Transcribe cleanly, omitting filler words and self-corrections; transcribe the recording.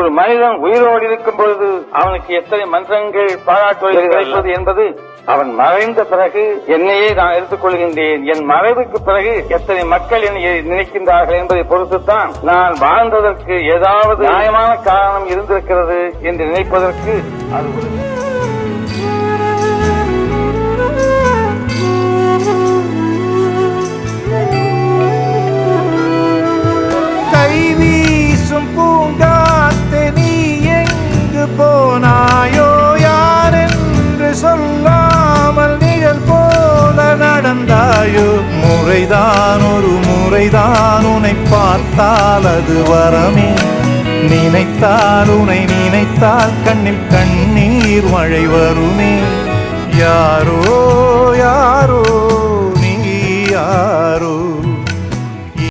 ஒரு மனிதன் உயிரோடு இருக்கும் பொழுது அவனுக்கு எத்தனை மன்றங்கள் பாராட்டுவது கிடைப்பது என்பது அவன் மறைந்த பிறகு என்னையே நான் எடுத்துக் கொள்கின்றேன். என் மறைவுக்கு பிறகு எத்தனை மக்கள் என்னை நினைக்கின்றார்கள் என்பதை பொறுத்துத்தான் நான் வாழ்ந்ததற்கு ஏதாவது நியாயமான காரணம் இருந்திருக்கிறது என்று நினைப்பதற்கு அது கைவீசும் பூங்காத்தே நீ எங்கு போனாயோ, யார் என்று சொல்லாமல் நிழல் போல நடந்தாயோ. முறைதான் ஒரு முறைதான் உன்னை பார்த்தால் அது வரமே, நினைத்தால் உன்னை நினைத்தால் கண்ணில் கண்ணீர் மழை வருமே. யாரோ யாரோ